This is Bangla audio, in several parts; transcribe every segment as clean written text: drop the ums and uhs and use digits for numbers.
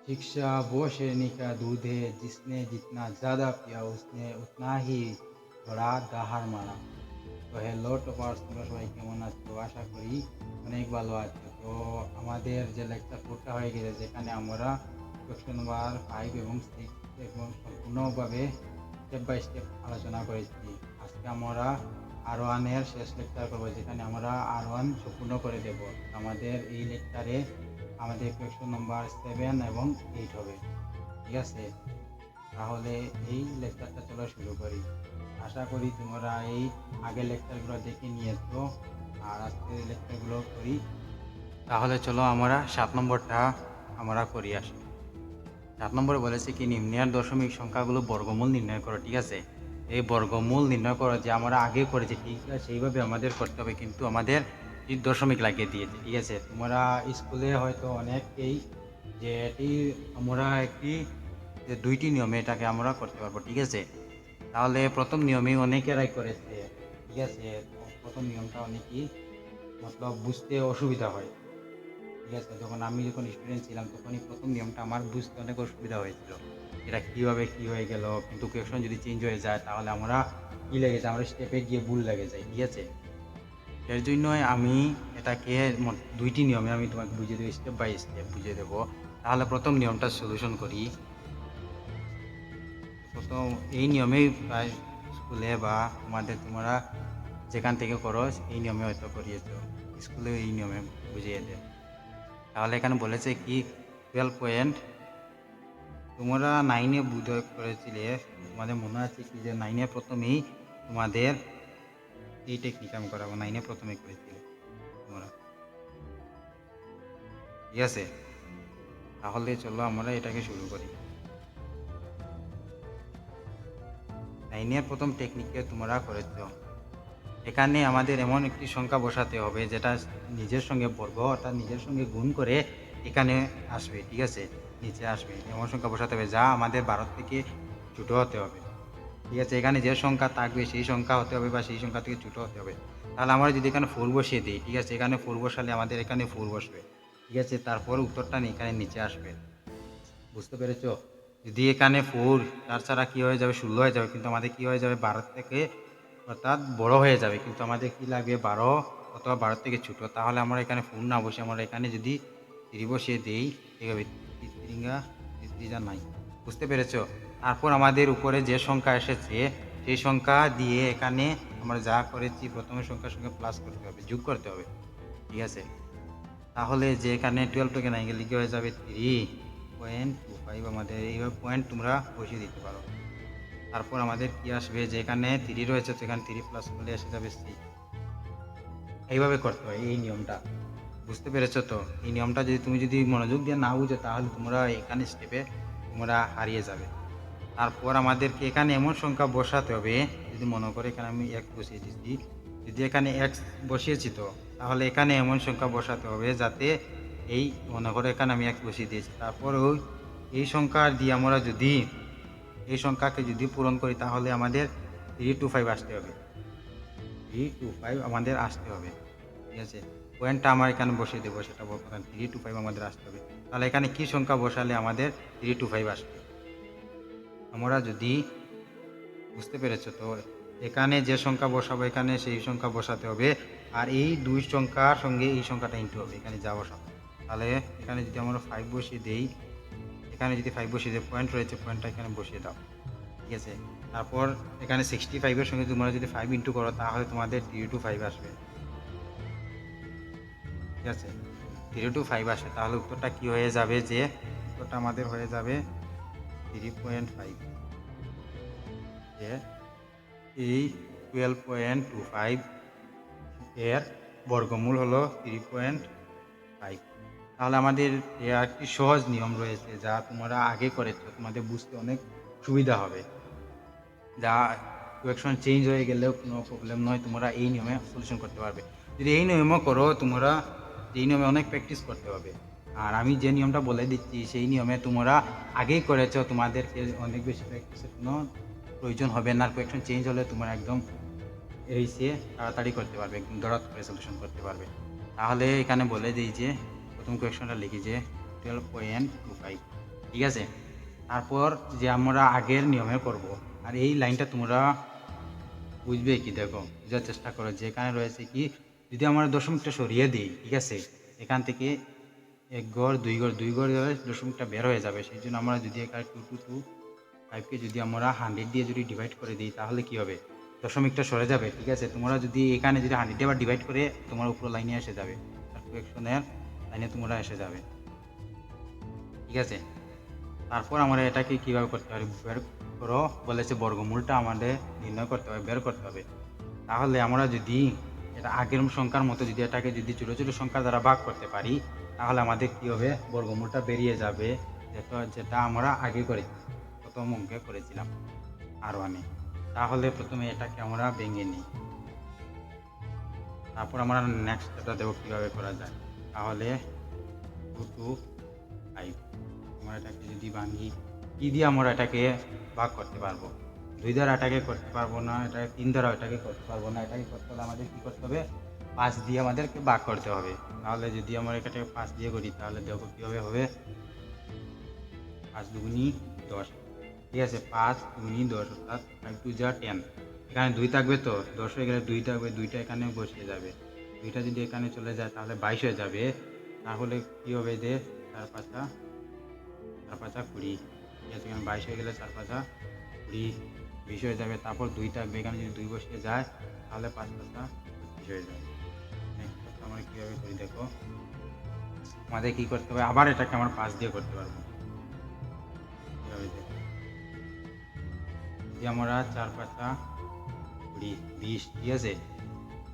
शिक्षा वो शेरनी का दूध है जिसने जितना ज़्यादा पिया उसने उतना ही बड़ा দাহাড় মারা। তো হ্যালো টপার্স, তোমরা সবাই কেমন আছো? আশা করি অনেক ভালো আছো। তো আমাদের যে লেকচার 4টা হয়ে গেছে, যেখানে আমরা কোয়েশ্চন নাম্বার 5 এবং 6 এবং সম্পূর্ণভাবে স্টেপ বাই স্টেপ আলোচনা করেছি। আজকে আমরা R1 এর শেষ লেকচার করবো, যেখানে আমরা R1 সম্পূর্ণ করে দেব। আমাদের এই লেকচারে আমাদের কোয়েশ্চন নাম্বার 7 এবং 8 হবে, ঠিক আছে? তাহলে এই লেকচারটা চলো শুরু করি। আশা করি তোমরা এই আগের লেকচারগুলো দেখে নিয়েছো আর আজকের লেকচারগুলো করি। তাহলে চলো আমরা 7 নম্বরটা আমরা করি আসি। 7 নম্বরে বলেছে কি, নিম্নের দশমিক সংখ্যাগুলো বর্গমূল নির্ণয় করো, ঠিক আছে? এই বর্গমূল নির্ণয় করো যে আমরা আগে করেছি, ঠিক আছে, সেইভাবে আমাদের করতে হবে, কিন্তু আমাদের দশমিক লাগিয়ে দিয়েছে, ঠিক আছে? তোমরা স্কুলে হয়তো অনেকেই যে এটি আমরা একটি যে 2টি নিয়মে এটাকে আমরা করতে পারবো, ঠিক আছে? তাহলে প্রথম নিয়মে অনেকেরাই করেছে, ঠিক আছে? প্রথম নিয়মটা অনেকেই মতলব বুঝতে অসুবিধা হয়, ঠিক আছে? আমি যখন স্টুডেন্ট ছিলাম তখনই প্রথম নিয়মটা আমার বুঝতে অনেক অসুবিধা হয়েছিল, এটা কীভাবে কী হয়ে গেল। কিন্তু কোয়েশন যদি চেঞ্জ হয়ে যায় তাহলে আমরা কী লেগে যায়, আমরা স্টেপে গিয়ে ভুল লেগে যায়, ঠিক আছে? এর জন্যই আমি এটাকে 2টি নিয়মে আমি তোমাকে বুঝিয়ে দেবো, স্টেপ বাই স্টেপ বুঝিয়ে দেবো। তাহলে প্রথম নিয়মটা সলিউশন করি। প্রথম এই নিয়মেই প্রায় স্কুলে বা তোমরা যেখান থেকে করো এই নিয়মে হয়তো করিয়েছো, স্কুলে এই নিয়মে বুঝিয়ে দেয়। তাহলে এখানে বলেছে কি 12 পয়েন্ট, তোমরা 9-এ বোধহয় করেছিলে, তোমাদের মনে আছে কি যে 9-এ প্রথমেই তোমাদের এই টেকনিক আমি করাবো, 9-এ প্রথমে করেছিলে তোমরা, ঠিক আছে? তাহলে চলো আমরা এটাকে শুরু করি। 9-এর প্রথম টেকনিকে তোমরা করেছো, এখানে আমাদের এমন একটি সংখ্যা বসাতে হবে যেটা নিজের সঙ্গে বর্গ অর্থাৎ নিজের সঙ্গে গুণ করে এখানে আসবে, ঠিক আছে? নিচে আসবে এমন সংখ্যা বসাতে হবে যা আমাদের 12 থেকে ছোটো হতে হবে, ঠিক আছে? এখানে যে সংখ্যা থাকবে সেই সংখ্যা হতে হবে বা সেই সংখ্যা থেকে ছোটো হতে হবে। তাহলে আমরা যদি এখানে 4 বসিয়ে দিই, ঠিক আছে, এখানে 4 বসালে আমাদের এখানে 4 বসবে, ঠিক আছে? তারপর উত্তরটা এখানে নিচে আসবে, বুঝতে পেরেছো? যদি এখানে 4 তাছাড়া কী হয়ে যাবে, 16 হয়ে যাবে, কিন্তু আমাদের কী হয়ে যাবে 12 থেকে অর্থাৎ বড় হয়ে যাবে, কিন্তু আমাদের কী লাগবে 12 অথবা 12 থেকে ছোটো। তাহলে আমরা এখানে 4 না বসে আমরা এখানে যদি 3 বসিয়ে দিই, ঠিক হবে? 3 নাই, বুঝতে পেরেছো? তারপর আমাদের উপরে যে সংখ্যা এসেছে সেই সংখ্যা দিয়ে এখানে আমরা যা করেছি প্রথমে সংখ্যার সঙ্গে প্লাস করতে হবে, যোগ করতে হবে, ঠিক আছে? তাহলে যে এখানে 12 থেকে 9 গেলে কী হয়ে যাবে 3.25, আমাদের এইভাবে পয়েন্ট তোমরা বসিয়ে দিতে পারো। তারপর আমাদের কি আসবে, যে এখানে 3 রয়েছে তো এখানে 3 প্লাস করলে এসে যাবে 6। এইভাবে করতে হয় এই নিয়মটা, বুঝতে পেরেছো তো? এই নিয়মটা তুমি যদি মনোযোগ দিয়ে না বুঝো তাহলে তোমরা এখানে স্টেপে তোমরা হারিয়ে যাবে। তারপর আমাদেরকে এখানে এমন সংখ্যা বসাতে হবে, যদি মনে করে এখানে আমি x বসিয়ে দিচ্ছি, যদি এখানে x বসিয়েছি তো তাহলে এখানে এমন সংখ্যা বসাতে হবে যাতে এই মনে করে এখানে আমি x বসিয়ে দিয়েছি, তারপর এই সংখ্যা দিয়ে আমরা যদি এই সংখ্যাকে যদি পূরণ করি তাহলে আমাদের 325 আসতে হবে, 325 আমাদের আসতে হবে, ঠিক আছে? পয়েন্টটা আমার এখানে বসিয়ে দেবো, সেটা বলতে 325 আমাদের আসতে হবে। তাহলে এখানে কি সংখ্যা বসালে আমাদের 325 আসবে, আমরা যদি বুঝতে পেরেছো তো? এখানে যে সংখ্যা বসাবো এখানে সেই সংখ্যা বসাতে হবে, আর এই 2 সংখ্যার সঙ্গে এই সংখ্যাটা ইনটু হবে, এখানে যা বসাবো। তাহলে এখানে যদি আমরা 5 বসিয়ে দিই, এখানে যদি 5 বসিয়ে দিই, পয়েন্ট রয়েছে পয়েন্টটা এখানে বসিয়ে দাও, ঠিক আছে? তারপর এখানে 65-এর সঙ্গে তোমরা যদি 5 ইনটু করো তাহলে তোমাদের 325 আসবে, ঠিক আছে? 325 আসে, তাহলে উত্তরটা কি হয়ে যাবে, যে উত্তরটা আমাদের হয়ে যাবে 3.5, যে এই 12.25 এর বর্গমূল হলো 3.5। তাহলে আমাদের একটি সহজ নিয়ম রয়েছে যা তোমরা আগে করেছো, তোমাদের বুঝতে অনেক সুবিধা হবে, যা কোয়েকশন চেঞ্জ হয়ে গেলেও কোনো প্রবলেম নয়, তোমরা এই নিয়মে সলিউশন করতে পারবে। যদি এই নিয়মও করো তোমরা, এই নিয়মে অনেক প্র্যাকটিস করতে হবে। আর আমি যে নিয়মটা বলে দিচ্ছি সেই নিয়মে তোমরা আগেই করেছো, তোমাদেরকে অনেক বেশি প্র্যাকটিসের কোনো প্রয়োজন হবে না। কোয়েকশন চেঞ্জ হলে তোমরা একদম তাড়াতাড়ি করতে পারবে, একদম দরাত করে সলিউশন করতে পারবে। তাহলে এখানে বলে দিই যে প্রথম কোয়েকশনটা লিখি যে 12.25, ঠিক আছে। তারপর যে আমরা আগের নিয়মে করব, আর এই লাইনটা তোমরা বুঝবে কি, দেখো বোঝার চেষ্টা করো। যেখানে রয়েছে কি, যদি আমরা দশমিকটা সরিয়ে দিই, ঠিক আছে, এখান থেকে এক ঘর দুই ঘর ধরে দশমিকটা বের হয়ে যাবে। সেই জন্য আমরা যদি এখানে 2 2 2 5কে যদি আমরা 100 দিয়ে যদি ডিভাইড করে দিই, তাহলে কি হবে, দশমিকটা সরে যাবে। ঠিক আছে, তোমরা যদি এখানে যদি 100 দিয়ে আবার ডিভাইড করে তোমার উপর লাইনে এসে যাবে, আর কোয়েকশনের লাইনে তোমরা এসে যাবে। ঠিক আছে, তারপর আমরা এটাকে কীভাবে করতে পারি, বের করো বলেছে, বর্গমূলটা আমাদের নির্ণয় করতে হবে, বের করতে হবে। তাহলে আমরা যদি এটা আগের সংখ্যার মতো যদি এটাকে যদি ছোটো ছোটো সংখ্যা দ্বারা ভাগ করতে পারি, তাহলে আমাদের কী হবে, বর্গমূলটা বেরিয়ে যাবে, যেটা আমরা আগে করেছি, প্রথম অঙ্কে করেছিলাম R1-এ। তাহলে প্রথমে এটাকে আমরা ভেঙে নিই, তারপর আমরা নেক্সট স্টেপটা দেবো কীভাবে করা যায়। তাহলে 2 2 5 আমরা এটাকে যদি ভাঙি, কী দিয়ে আমরা এটাকে ভাগ করতে পারবো, 2 দ্বারা এটাকে করতে পারবো না, এটাকে 3 দ্বারা এটাকে করতে পারবো না। এটাকে করতে হলে আমাদের কী করতে হবে, 5 দিয়ে আমাদেরকে ভাগ করতে হবে। তাহলে যদি আমরা এটাকে 5 দিয়ে করি, তাহলে দেখো কীভাবে হবে, 5 দুগুণি 10। ঠিক আছে, 5 দুগুণি 10 অর্থাৎ 5 2 যা 10। এখানে 2 থাকবে, তো 10 হয়ে গেলে 2 থাকবে, 2টা এখানে বসিয়ে যাবে। 2টা যদি এখানে চলে যায় তাহলে 22 হয়ে যাবে। তাহলে কী হবে, যে 4 5 20। ঠিক আছে, এখানে 22 হয়ে গেলে 4 5 20 20 হয়ে যাবে। তারপর 2 থাকবে, এখানে যদি 2 বসিয়ে যায় তাহলে 5 5 25 হয়ে যাবে। নেক্সট আমরা কীভাবে করি, দেখো আমাদের কী করতে হবে, আবার এটাকে আমরা 5 দিয়ে করতে পারবো। কীভাবে দেখো, যদি আমরা 4 5 20 20, ঠিক আছে,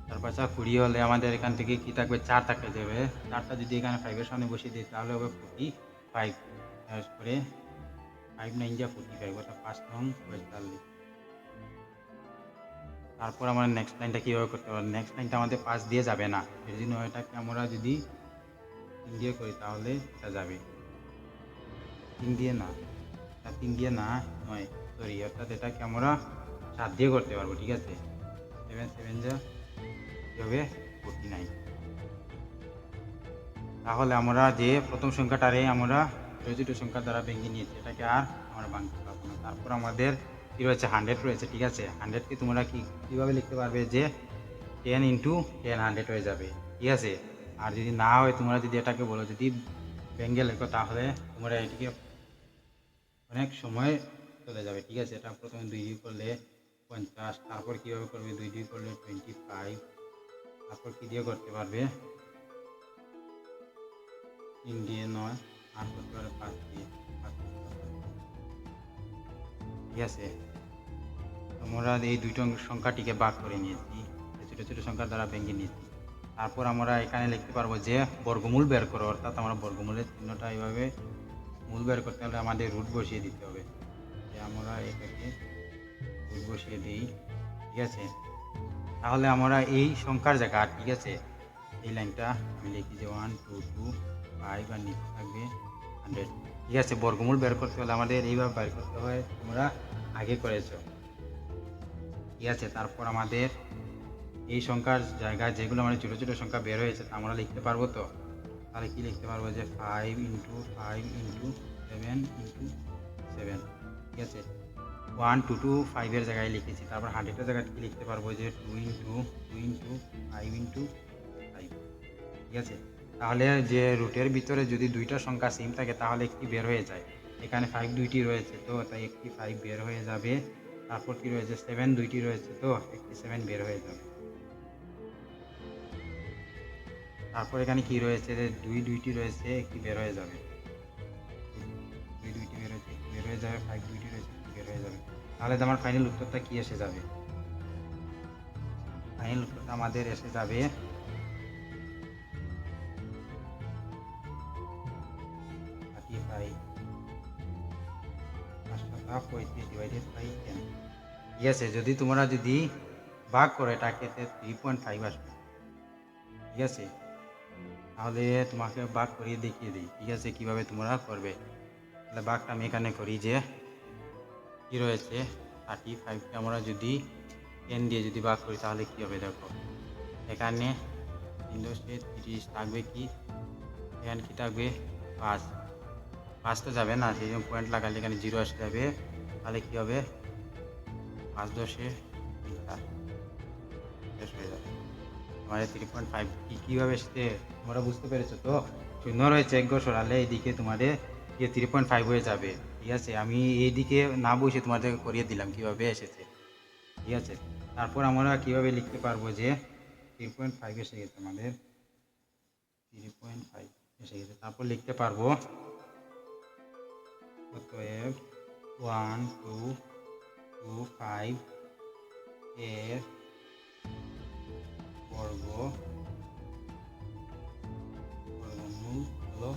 4 5 20 হলে আমাদের এখান থেকে কী থাকবে, 4 থাকতে যাবে। 4টা যদি এখানে 5-এর সামনে বসিয়ে দিই তাহলে হবে 45। তারপরে 5 9 যা 45, অর্থাৎ 5 নং 45। তারপর আমরা নেক্সট লাইনটা কীভাবে করতে পারবো, নেক্সট লাইনটা আমাদের 5 দিয়ে যাবে না, এর জন্য এটাকে আমরা যদি 3 দিয়ে করি তাহলে এটা যাবে। 3 দিয়ে না, 3 দিয়ে না নয়, সরি, অর্থাৎ এটাকে আমরা 7 দিয়ে করতে পারবো। ঠিক আছে, 7 7 যা কী হবে, 49। তাহলে আমরা যে প্রথম সংখ্যাটারে আমরা ছোটো ছোটো সংখ্যা দ্বারা ভেঙে নিয়েছি, এটাকে আর আমরা ভাঙতে পারবো না। তারপর আমাদের কী রয়েছে, 100 রয়েছে। ঠিক আছে, 100কে তোমরা কীভাবে লিখতে পারবে, যে 10 × 10 100 হয়ে যাবে। ঠিক আছে, আর যদি না হয়, তোমরা যদি এটাকে বলো যদি ভেঙে লেখো, তাহলে তোমরা এটিকে অনেক সময় চলে যাবে। ঠিক আছে, এটা প্রথমে 2 দিয়ে করলে 50, তারপর কীভাবে করবে, 2 দিয়ে করলে 25, তারপর কী দিয়ে করতে পারবে, 3 দিয়ে নয়, আর করতে পারে 5 দিয়ে। ঠিক আছে, আমরা এই দুইটা সংখ্যাটিকে ভাগ করে নিয়েছি, ছোটো ছোটো সংখ্যার দ্বারা ভেঙে নিয়েছি। তারপর আমরা এখানে লিখতে পারবো যে বর্গমূল বের করো, অর্থাৎ আমরা বর্গমূলের চিহ্নটা এইভাবে, মূল বের করতে হলে আমাদের রুট বসিয়ে দিতে হবে। যে আমরা এটাকে রুট বসিয়ে দিই। ঠিক আছে, তাহলে আমরা এই সংখ্যার জায়গা, ঠিক আছে, এই লাইনটা আমি লিখি যে 1 2 2 5, আর নিচে থাকবে 100। ঠিক আছে, বর্গমূল বের করতে হলে আমাদের এইভাবে বের করতে হয়, তোমরা আগে করেছো। ঠিক আছে, তারপর আমাদের এই সংখ্যার জায়গায় যেগুলো আমাদের ছোটো ছোটো সংখ্যা বের হয়েছে তা আমরা লিখতে পারবো। তো তাহলে কি লিখতে পারবো, যে 5 × 5 × 7 × 7। ঠিক আছে, 1 2 2 5-এর জায়গায় লিখেছি। তারপর 100-এর জায়গায় কি লিখতে পারবো, যে 2 × 5 × 5। ঠিক আছে, তাহলে যে রুটের ভিতরে যদি দুইটা সংখ্যা সেম থাকে তাহলে একটি বের হয়ে যায়। এখানে 5 দুইটি রয়েছে, তো তাই একটি 5 বের হয়ে যাবে। তারপর কি রয়েছে, 7 দুইটি রয়েছে, তো একটি 7 বের হয়ে যাবে। তারপর এখানে কি রয়েছে, যে 2 দুইটি রয়েছে, একটি বের হয়ে যাবে। 2 দুইটি বের হয়েছে, একটি বের হয়ে যাবে। 5 দুইটি রয়েছে, একটি বের হয়ে যাবে। তাহলে আমার ফাইনাল উত্তরটা কি এসে যাবে, ফাইনাল উত্তরটা আমাদের এসে যাবে 35 5/35 ঠিক আছে, যদি তোমরা যদি ভাগ করো এটাকে 3.5 আসবে। ঠিক আছে, তাহলে তোমাকে ভাগ করিয়ে দেখিয়ে দিই। ঠিক আছে, কীভাবে তোমরা করবে। তাহলে ভাগটা আমি এখানে করি, যে কী রয়েছে, 35কে আমরা যদি 10 দিয়ে যদি ভাগ করি তাহলে কী হবে, দেখো এখানে 3 × 30 থাকবে, কি এখানে কি থাকবে, 5 পাঁচ তো যাবে না, সেই জন্য পয়েন্ট লাগালে এখানে 0 আসে যাবে। তাহলে কী হবে, 5 10 শেষ হয়ে যাবে। আমাদের 3.5 কীভাবে এসেছে তোমরা বুঝতে পেরেছো তো? শূন্য রয়েছে, এক ঘর সরালে এইদিকে তোমাদের 3.5 হয়ে যাবে। ঠিক আছে, আমি এইদিকে না বসে তোমাদের করিয়ে দিলাম কীভাবে এসেছে। ঠিক আছে, তারপর আমরা কীভাবে লিখতে পারবো যে 3.5 এসে গেছে, আমাদের 3.5 এসে গেছে। তারপর লিখতে পারবো অতএব 1 2 2 5 এর বর্গ বর্গমূল হলো,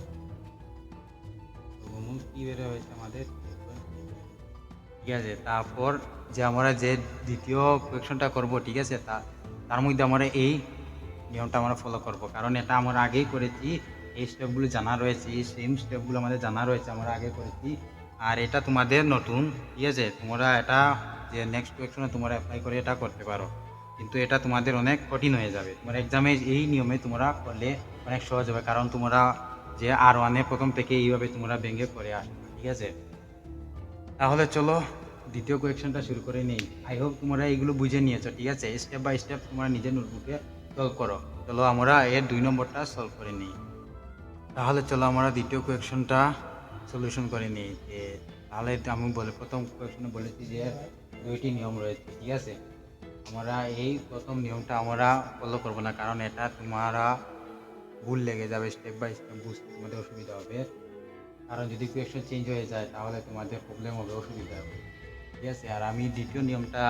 বর্গমূল কী বের হয়েছে আমাদের 3.5। ঠিক আছে, তারপর যে আমরা যে দ্বিতীয় কোয়েকশনটা করব, ঠিক আছে, তার মধ্যে আমরা এই নিয়মটা আমরা ফলো করব, কারণ এটা আমরা আগেই করেছি। এই স্টেপগুলো জানা রয়েছে, এই সেম স্টেপগুলো আমাদের জানা রয়েছে, আমরা আগে করেছি। আর এটা তোমাদের নতুন, ঠিক আছে, তোমরা এটা যে নেক্সট কোয়েকশনে তোমরা অ্যাপ্লাই করে এটা করতে পারো, কিন্তু এটা তোমাদের অনেক কঠিন হয়ে যাবে। তোমার এক্সামে এই নিয়মে তোমরা করলে অনেক সহজ হবে, কারণ তোমরা যে R1-এ প্রথম থেকে এইভাবে তোমরা ভেঙে করে আসবে। ঠিক আছে, তাহলে চলো দ্বিতীয় কোয়েকশনটা শুরু করে নেই। আই হোপ তোমরা এইগুলো বুঝে নিয়েছো। ঠিক আছে, স্টেপ বাই স্টেপ তোমরা নিজের নোটবুকে সলভ করো। চলো আমরা এর 2 নম্বরটা সলভ করে নিই। তাহলে চলো আমরা দ্বিতীয় কোয়েকশনটা সলিউশন করে নিই। তাহলে আমি প্রথম কোয়েকশনে বলেছি যে 2টি নিয়ম রয়েছে। ঠিক আছে, আমরা এই প্রথম নিয়মটা আমরা ফলো করবো না, কারণ এটা তোমরা ভুল লেগে যাবে, স্টেপ বাই স্টেপ বুঝতে তোমাদের অসুবিধা হবে। কারণ যদি কোয়েকশন চেঞ্জ হয়ে যায় তাহলে তোমাদের প্রবলেম হবে, অসুবিধা হবে। ঠিক আছে, আর আমি দ্বিতীয় নিয়মটা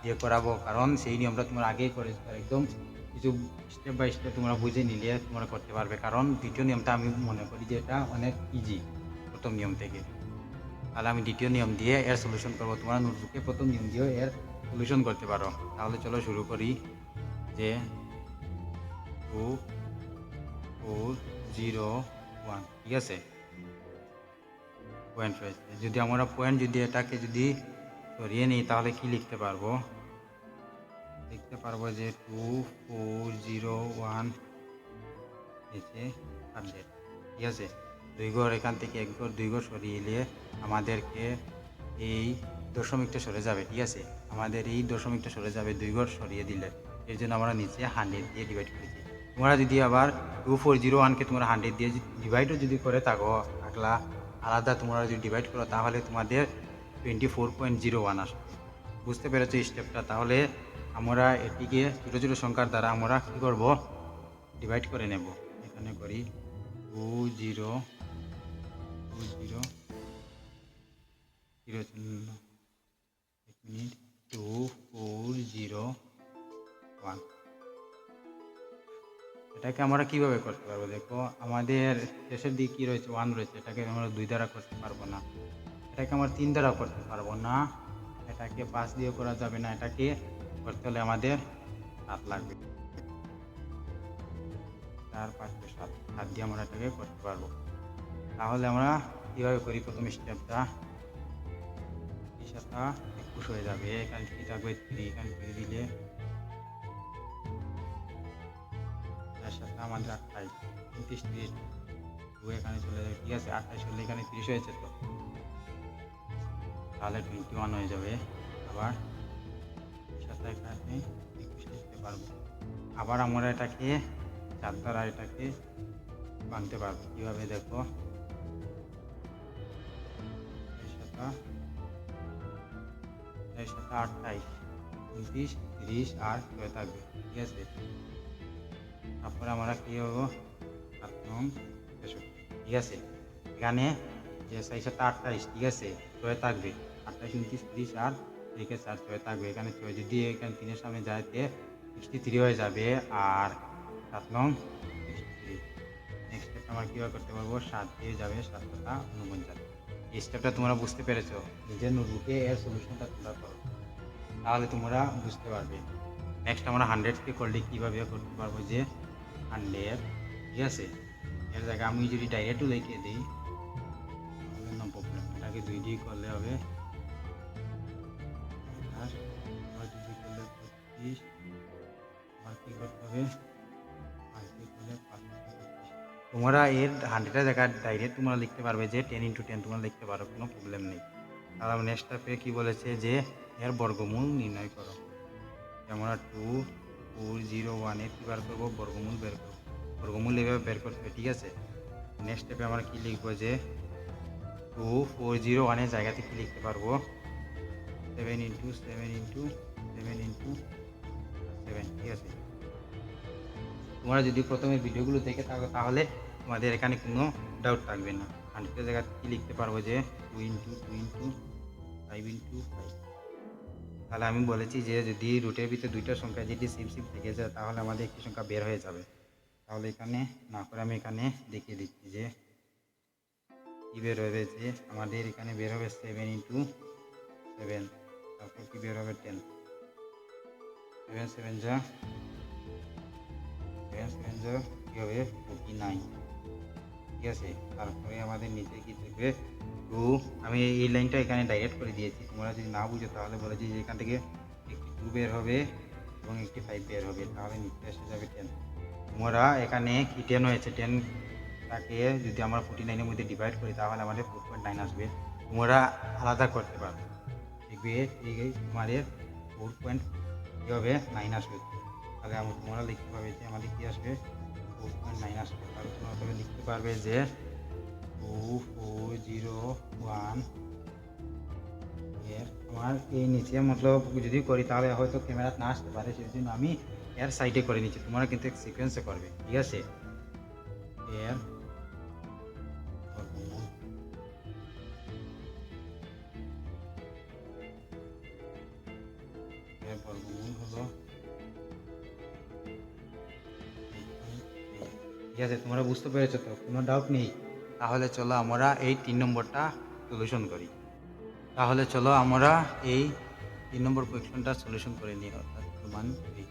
দিয়ে করাবো, কারণ সেই নিয়মটা তোমরা আগেই করেছো, একদম কিছু স্টেপ বাই স্টেপ তোমরা বুঝে নিলে তোমরা করতে পারবে। কারণ দ্বিতীয় নিয়মটা আমি মনে করি যে এটা অনেক ইজি প্রথম নিয়ম থেকে। তাহলে আমি দ্বিতীয় নিয়ম দিয়ে এর সলিউশন করবো, তোমরা নোটবুকে প্রথম নিয়ম দিয়েও এর সলিউশন করতে পারো। তাহলে চলো শুরু করি। যে 2 4 0 1, ঠিক আছে, পয়েন্ট রয়েছে। যদি আমরা পয়েন্ট যদি এটাকে যদি সরিয়ে নিই তাহলে কি লিখতে পারবো, লিখতে পারবো যে 2 4 0 1 এসে 100। ঠিক আছে, 2 ঘর এখান থেকে 1 ঘর 2 ঘর সরিয়ে নিলে আমাদেরকে এই দশমিকটা সরে যাবে। ঠিক আছে, আমাদের এই দশমিকটা সরে যাবে 2 ঘর সরিয়ে দিলে। এর জন্য আমরা নিচে 100 দিয়ে ডিভাইড করেছি। তোমরা যদি আবার 2401কে তোমরা 100 দিয়ে ডিভাইডও যদি করে থাকো, থাকলা আলাদা তোমরা যদি ডিভাইড করো তাহলে তোমাদের 24.01 আসবে। বুঝতে পেরেছো স্টেপটা? তাহলে আমরা এটিকে ছোটো ছোটো সংখ্যার দ্বারা আমরা কী করব, ডিভাইড করে নেব। এখানে করি 2 0 2 0 0 1 মিনিট 2 4 0 1। এটাকে আমরা কীভাবে করতে পারবো? দেখো আমাদের শেষের দিকে কী রয়েছে, 1 রয়েছে, এটাকে আমরা 2 দ্বারা করতে পারবো না, এটাকে আমরা 3 দ্বারা করতে পারবো না, এটাকে 5 দিয়ে করা যাবে না, এটাকে করতে হলে আমাদের 7 লাগবে। 4 5 7 7 দিয়ে আমরা এটাকে করতে পারবো। তাহলে আমরা কীভাবে করি, প্রথম স্টেপটা 21 হয়ে যাবে, এখানে কি থাকবে 3, এখানে 3 দিলে আমাদের 28 29 30 2 এখানে চলে যাবে। ঠিক আছে, 28 হলে এখানে 30 হয়েছে, তো তাহলে 21 হয়ে যাবে। আবার এখানে 21 লিখতে পারবো। আবার আমরা এটাকে 4 দ্বারা এটাকে ভাঙতে পারবো। কীভাবে দেখো, 28 29 30 আর 6 থাকবে। ঠিক আছে, তারপরে আমরা কী হবো 7 9 63। ঠিক আছে, এখানে যে 6 28, ঠিক আছে, 6 থাকবে, 28 29 30 আর 6 থাকবে। এখানে 6 যদি এখানে 3-এর সামনে যায় 63 হয়ে যাবে, আর 7 9 63। নেক্সট স্টেপটা আমরা কীভাবে করতে পারবো, 7 দিয়ে যাবে, 7 49। এই স্টেপটা তোমরা বুঝতে পেরেছো, নিজের নোটবুকে এর সলিউশনটা তোমরা করো, তাহলে তোমরা বুঝতে পারবে। নেক্সট আমরা 100কে করলে কীভাবে করতে পারবো, যে 100, ঠিক আছে, এর জায়গায় আমি যদি ডাইরেক্টও লিখে দিই তাহলে নো প্রবলেম, এটাকে 2 দিয়ে করলে হবে, আর 2 দিয়ে করলে 25, আর কী করতে হবে 5 দিয়ে করলে 5 25। তোমরা এর 100-এর জায়গায় ডাইরেক্ট তোমরা লিখতে পারবে যে 10 × 10 তোমরা লিখতে পারো, কোনো প্রবলেম নেই। আর আমার নেক্সট স্টেপে কী বলেছে যে এর বর্গমূল নির্ণয় করো। আমরা 2 4 0 1 এর কী বার করবো, বর্গমূল বের করবো। বর্গমূল এভাবে বের করতে হবে, ঠিক আছে। নেক্সট স্টেপে আমরা কী লিখবো যে 2 4 0 1 এর জায়গাতে কী লিখতে পারবো, 7 × 7 × 7 × 7, ঠিক আছে। তোমরা যদি প্রথমে ভিডিওগুলো দেখে থাকো তাহলে তোমাদের এখানে কোনো ডাউট থাকবে না। 100-এর জায়গায় কী লিখতে পারবো যে 2 × 2 × 5 × 5। তাহলে আমি বলেছি যে যদি রুটের ভিতরে দুইটা সংখ্যা যদি সেম সেম থেকে যায় তাহলে আমাদের একটি সংখ্যা বের হয়ে যাবে। তাহলে এখানে না করে আমি এখানে দেখিয়ে দিচ্ছি যে কী বের হবে, যে আমাদের এখানে বের হবে 7 × 7, তারপর কী বের হবে 10, 7 7 যা কী হবে 49, ঠিক আছে। তারপরে আমাদের নিচে কী থাকবে 2, আমি এই লাইনটা এখানে ডাইরেক্ট করে দিয়েছি, তোমরা যদি না বুঝো তাহলে বলেছি যে এখান থেকে একটি 2 বের হবে এবং একটি 5 বের হবে, তাহলে নিচে এসে যাবে 10। তোমরা এখানে কি 10 হয়েছে, 10টাকে যদি আমরা 49-এর মধ্যে ডিভাইড করি তাহলে আমাদের 4.9 আসবে। তোমরা আলাদা করতে পারো, দেখবে এই তোমাদের 4.9 আসবে। তাহলে তোমরা লিখতে পারবে যে আমাদের কী আসবে 4.9 আসবে। তাহলে তোমরা তবে লিখতে পারবে যে 2 4 0 1 এর আমার এই নিচে মতলব যদি করি তাহলে হয়তো ক্যামেরা না আসতে পারে, সেই জন্য আমি এর সাইডে করে নিচ্ছি। তোমরা কিন্তু এক সিকোয়েন্সে করবে, ঠিক আছে। এর বর্গমূল হলো, ঠিক আছে। তোমরা বুঝতে পেরেছো তো, কোনো ডাউট নেই। তাহলে চলো আমরা এই 3 নম্বরটা সলিউশন করি। তাহলে চলো আমরা এই 3 নম্বর কোয়েশ্চনটা সলিউশন করে নিই, অর্থাৎ প্রমাণ 3।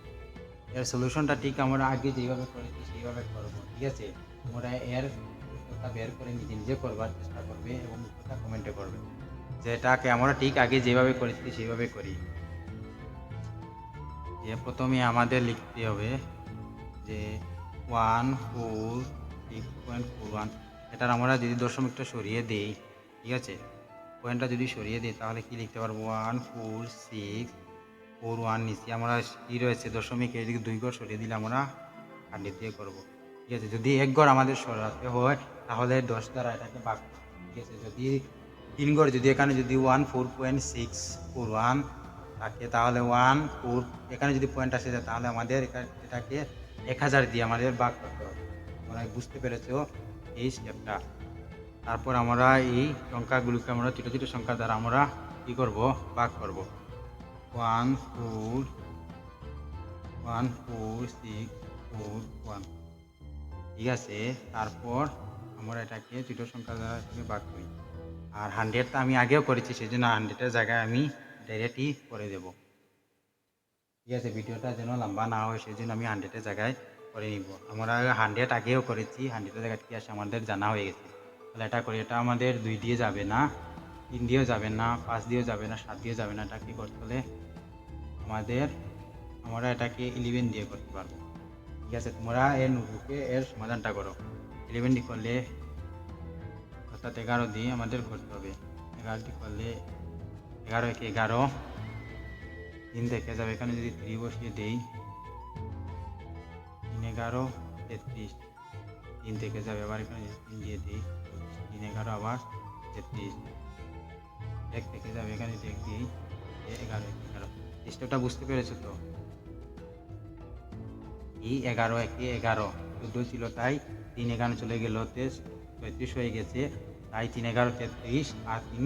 এর সলিউশনটা ঠিক আমরা আগে যেভাবে করেছি সেইভাবে করবো, ঠিক আছে। তোমরা এর উত্তরটা বের করে নিজে নিজে করবার চেষ্টা করবে এবং উত্তরটা কমেন্টে করবে, যেটাকে আমরা ঠিক আগে যেভাবে করেছি সেইভাবে করি। যে প্রথমে আমাদের লিখতে হবে যে 146.41, এটার আমরা যদি দশমিকটা সরিয়ে দিই, ঠিক আছে, পয়েন্টটা যদি সরিয়ে দিই তাহলে কি লিখতে পারবো 14641। নিচে আমরা কী রয়েছে দশমিক, এদিকে 2 ঘর সরিয়ে দিলে আমরা 100 দিয়ে করবো, ঠিক আছে। যদি 1 ঘর আমাদের সরাতে হয় তাহলে 10 দ্বারা এটাকে ভাগ করবো, ঠিক আছে। যদি 3 ঘর, যদি এখানে যদি 14.641 থাকে তাহলে 14, এখানে যদি পয়েন্ট আসে যায় তাহলে আমাদের এটাকে 1000 দিয়ে আমাদের ভাগ করতে হবে। তোমরা বুঝতে পেরেছো এই স্টেপটা। তারপর আমরা এই সংখ্যাগুলোকে আমরা ছোটো ছোটো সংখ্যা দ্বারা আমরা কী করব, ভাগ করব। 14641, ঠিক আছে। তারপর আমরা এটাকে ছোটো সংখ্যা দ্বারা ভাগ করি। আর 100টা আমি আগেও করেছি, সেই জন্য 100-এর জায়গায় আমি ডাইরেক্টই করে দেব, ঠিক আছে। ভিডিওটা যেন লম্বা না হয় সেই জন্য আমি 100-এর জায়গায় করে নিব। আমরা 100 আগেও করেছি, 100-এর জায়গায় কী আসে আমাদের জানা হয়ে গেছে। তাহলে এটা করি, এটা আমাদের 2 দিয়ে যাবে না, 3 দিয়েও যাবে না, 5 দিয়েও যাবে না, 7 দিয়েও যাবে না। এটা কী করতে হলে আমরা এটাকে 11 দিয়ে করতে পারবো, ঠিক আছে। তোমরা এর নোটবুকে এর সমাধানটা করো। 11 দিয়ে করলে অর্থাৎ 11 দিয়ে আমাদের করতে হবে। 11 দিয়ে করলে 11 × 11, 3 থেকে যাবে। এখানে যদি 3 বসিয়ে দেই 3 11 33, 3 থেকে যাবে। আবার এখানে 3 দিয়ে দিই 3 11 আবার 33, 1 থেকে যাবে। এখানে 1 দিই 11 11। স্টেপটা বুঝতে পেরেছো তো? এই 11 1 11 14 ছিল, তাই 3 এখানে চলে গেল 33 হয়ে গেছে, তাই 3 11 33 আর 3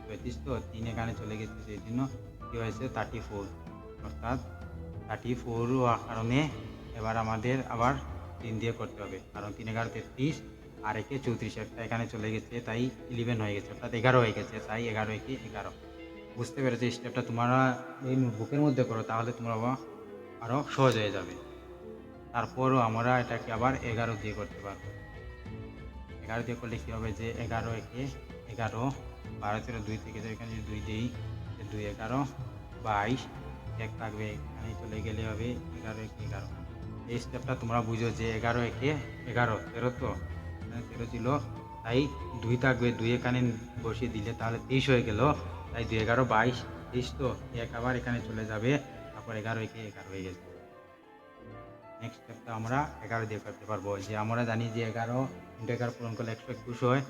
35, তো 3 এখানে চলে গেছে, সেই জন্য কী হয়েছে 34, অর্থাৎ 34 হওয়ার কারণে এবার আমাদের আবার 3 দিয়ে করতে হবে, কারণ 3 11 33 আর 1 34, একটা এখানে চলে গেছে, তাই 11 হয়ে গেছে, অর্থাৎ 11 হয়ে গেছে, তাই 11 1 11। বুঝতে পেরেছো? স্টেপটা তোমরা এই নোটবুকের মধ্যে করো, তাহলে তোমরা আরও সহজ হয়ে যাবে। তারপরও আমরা এটাকে আবার 11 দিয়ে করতে পারবো। 11 দিয়ে করলে কী হবে যে 11 1 11, 12 13 2 থেকে যাবে। এখানে যদি 2 দিই 2 11 22, 1 থাকবে, এখানে চলে গেলে হবে 11 1 11। এই স্টেপটা তোমরা বুঝো যে 11 1 11 13, তো এখানে 13 ছিল, তাই 2 থাকবে, 2 এখানে বসিয়ে দিলে তাহলে 23 হয়ে গেল। তাই 2 11 22 23, তো 1 আবার এখানে চলে যাবে, তারপর 11 একে 11 হয়ে গেছে। নেক্সট স্টেপটা আমরা 11 দিয়ে করতে পারবো, যে আমরা জানি যে 11 × 11 পূরণ করলে 121 হয়।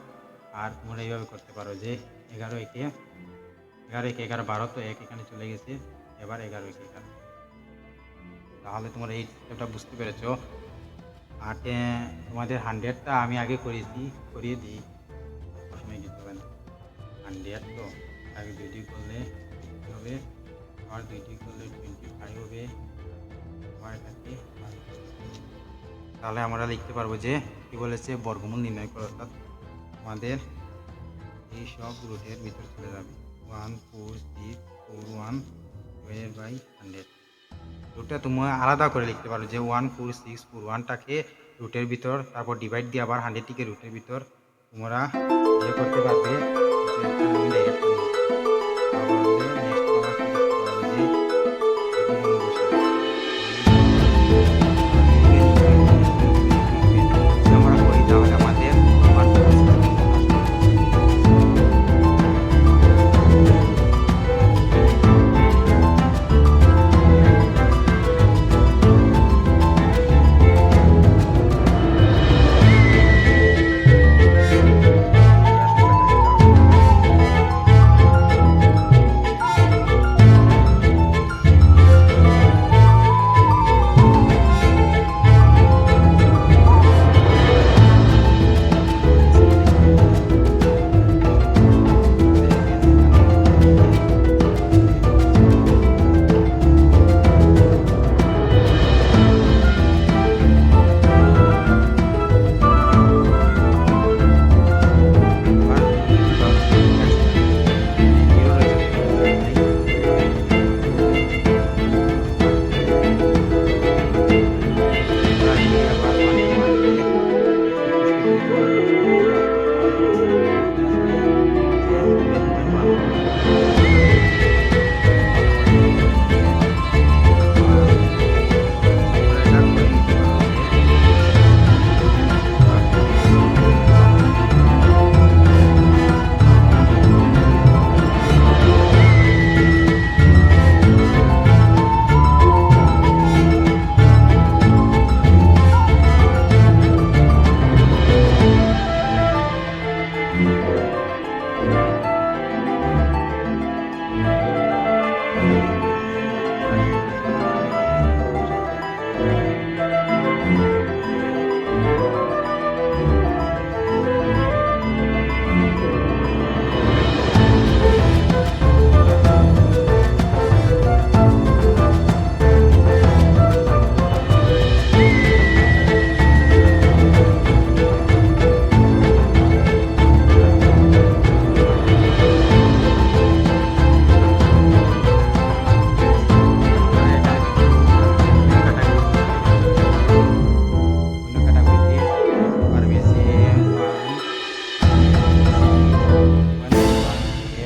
আর তোমরা এইভাবে করতে পারো যে 11 একে 11 12, তো 1 এখানে চলে গেছে, এবার 11 একে 11। তাহলে তোমরা এই স্টেপটা বুঝতে পেরেছো। আর তোমাদের 100টা আমি আগে করিয়ে দিই, প্রথমে কিছু হবে না। 100 তো আগে 2 করলে 50 হবে, আবার 2 করলে 25 হবে, আবার এটাকে। তাহলে আমরা লিখতে পারবো যে কি বলেছে, বর্গমূল নির্ণয় করো, অর্থাৎ আমাদের এই সব রুটের ভিতর চলে যাবে 1 4 6 4 1 ডিভাইডেড বাই 100। রুটটা তোমরা আলাদা করে লিখতে পারো যে 1 4 6 4 1টাকে রুটের ভিতর, তারপর ডিভাইড দিয়ে আবার 100টিকে রুটের ভিতর তোমরা ইয়ে করতে পারবে, যে আমি ডাইরেক্ট আমরা করি, তাহলে আমাদের 1 4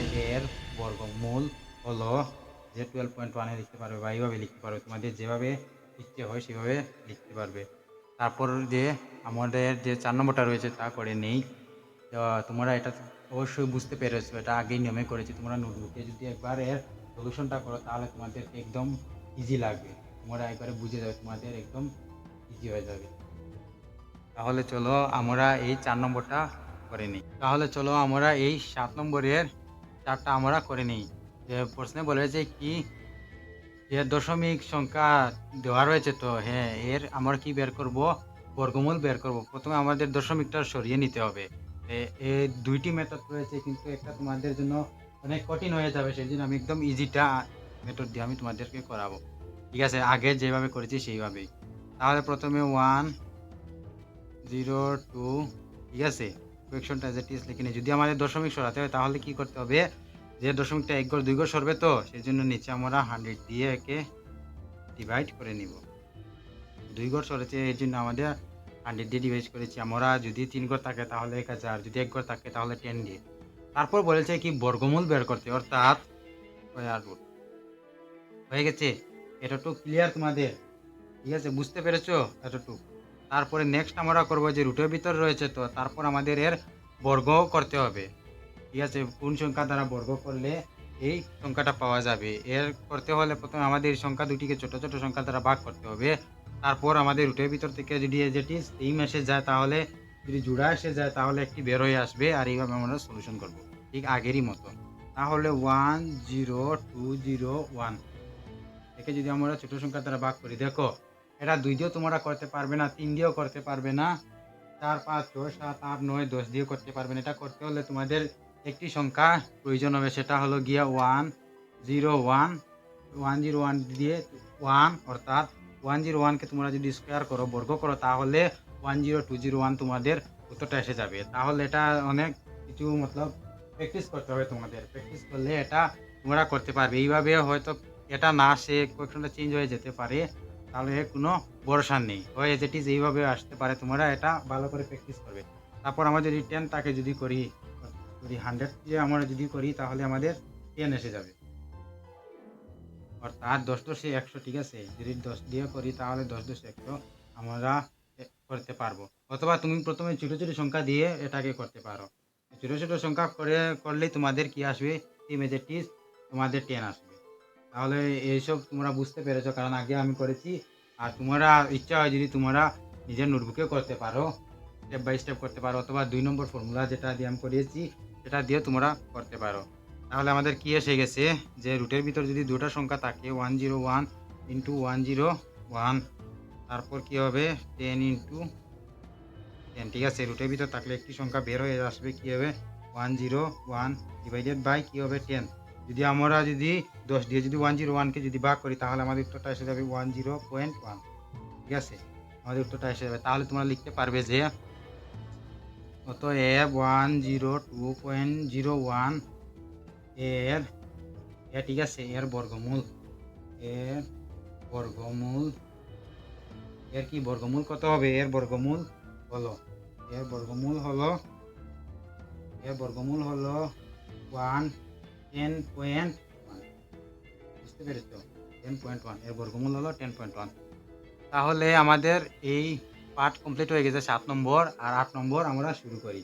6 বর্গমূল হলো যে 12.1 লিখতে পারবে বা এইভাবে লিখতে পারবে, তোমাদের যেভাবে ইচ্ছে হয় সেভাবে লিখতে পারবে। তারপর যে আমাদের যে 4 নম্বরটা রয়েছে তা করে নেই। তোমরা এটা অবশ্যই বুঝতে পেরেছো, এটা আগেই নিয়মে করেছি। তোমরা নোটবুকে যদি একবার এর সলিউশনটা করো তাহলে তোমাদের একদম ইজি লাগবে, তোমরা একবারে বুঝে যাবে, তোমাদের একদম ইজি হয়ে যাবে। তাহলে চলো আমরা এই 4 নম্বরটা করে নিই। তাহলে চলো আমরা এই 7 নম্বরের 4টা আমরা করে নিই। যে প্রশ্নে বলেছে কি, যে দশমিক সংখ্যা দেওয়া রয়েছে, তো হ্যাঁ এর আমরা কি বের করব, বর্গমূল বের করব। প্রথমে আমাদের দশমিকটা সরিয়ে নিতে হবে। এই 2টি মেথড রয়েছে, কিন্তু একটা তোমাদের জন্য অনেক কঠিন হয়ে যাবে, সেই জন্য আমি একদম ইজিটা মেথড দিয়ে আমি তোমাদেরকে করাবো। ঠিক আছে, আগে যেভাবে করেছি সেইভাবেই। তাহলে প্রথমে 1 0 2, ঠিক আছে, কোয়েকশনটা অ্যাজ ইট ইজ লিখে নিই। যদি আমাদের দশমিক সরাতে হয় তাহলে কি করতে হবে, যে দশমিকটা 1 ঘর 2 ঘর সরবে, তো সেই জন্য নিচে আমরা 100 দিয়ে একে ডিভাইড করে নিব। 2 ঘর সরেছে এই জন্য আমাদের 100 দিয়ে ডিভাইড করেছি। আমরা যদি 3 ঘর থাকে তাহলে 1000, যদি 1 ঘর থাকে তাহলে 10 দিয়ে। তারপর বলেছে কি বর্গমূল বের করতে, অর্থাৎ হয়ে গেছে। এতটুকু ক্লিয়ার তোমাদের? ঠিক আছে, বুঝতে পেরেছো এতটুকু? তারপরে নেক্সট আমরা করব যে রুটের ভিতর রয়েছে, তো তারপর আমাদের এর বর্গ করতে হবে। ঠিক আছে, কোন সংখ্যা দ্বারা বর্গ করলে এই সংখ্যাটা পাওয়া যাবে, এর করতে হলে প্রথমে আমাদের এই সংখ্যা দুটিকে ছোট ছোট সংখ্যা দ্বারা ভাগ করতে হবে। তারপর আমাদের রুটের ভিতর থেকে যদি যেটি সেম এসে যায়, তাহলে যদি জোড়া এসে যায় তাহলে একটি বের হয়ে আসবে, আর এইভাবে আমরা সলিউশন করব ঠিক আগেরই মতো। তাহলে 10201 একে যদি আমরা ছোট সংখ্যা দ্বারা ভাগ করি, দেখো এটা 2 দিয়েও তোমরা করতে পারবে না, 3 দিয়েও করতে পারবে না, 4 5 6 7 8 9 10 দিয়েও করতে পারবে না। এটা করতে হলে তোমাদের একটি সংখ্যা প্রয়োজন হবে, সেটা হলো গিয়া 101 দিয়ে 1, অর্থাৎ 101কে তোমরা যদি স্কোয়ার করো, বর্গ করো, তাহলে 10201 তোমাদের উত্তরটা এসে যাবে। তাহলে এটা অনেক কিছু মতলব প্র্যাকটিস করতে হবে তোমাদের, প্র্যাকটিস করলে এটা তোমরা করতে পারবে। এইভাবে হয়তো এটা না আসে, কোয়েকশনটা চেঞ্জ হয়ে যেতে পারে, তাহলে কোনো ভরসা নেই, হয় যেটি যেইভাবে আসতে পারে, তোমরা এটা ভালো করে প্র্যাকটিস করবে। তারপর আমরা যদি 10টাকে যদি করি 100 দিয়ে আমরা যদি করি, তাহলে আমাদের 10 এসে যাবে, অর্থাৎ 10 10 100। ঠিক আছে, যদি 10 দিয়ে করি তাহলে 10 10 100 আমরা করতে পারবো। অথবা তুমি প্রথমে ছোট ছোট সংখ্যা দিয়ে এটাকে করতে পারো। ছোট ছোট সংখ্যা করলেই তোমাদের কি আসবে, এই মেজরটি তোমাদের 10 আসবে। তাহলে এইসব তোমরা বুঝতে পেরেছো, কারণ আগে আমি করেছি। আর তোমরা ইচ্ছা হয় যদি তোমরা নিজের নোটবুকেও করতে পারো, স্টেপ বাই স্টেপ করতে পারো, অথবা 2 নম্বর ফর্মুলা যেটা দিয়ে আমি করিয়েছি সেটা দিয়ে তোমরা করতে পারো। তাহলে আমাদের কি এসে গেছে, যে রুটের ভিতর যদি দুটো সংখ্যা থাকে 101 ইন্টু 101, তারপর কি হবে 10 ইন্টু 10। ঠিক আছে, রুটের ভিতর থাকলে একটি সংখ্যা বের হয়ে আসবে, কি হবে 101 ডিভাইডেড বাই কি হবে 10। যদি আমরা যদি 10 দিয়ে যদি 101কে যদি ভাগ করি, তাহলে আমাদের উত্তরটা এসে যাবে 10.1। ঠিক আছে, আমাদের উত্তরটা এসে যাবে। তাহলে তোমরা লিখতে পারবে যে অতএব 102.01 এর ঠিক আছে, এর বর্গমূল, এর বর্গমূল, এর কি বর্গমূল কত হবে, এর বর্গমূল হলো, এর বর্গমূল হলো, এর বর্গমূল হলো 10.1। বুঝতে পেরেছো, 10.1, এর বর্গমূল হলো 10.1। তাহলে আমাদের এই পার্ট কমপ্লিট হয়ে গেছে 7 নম্বর, আর 8 নম্বর আমরা শুরু করি।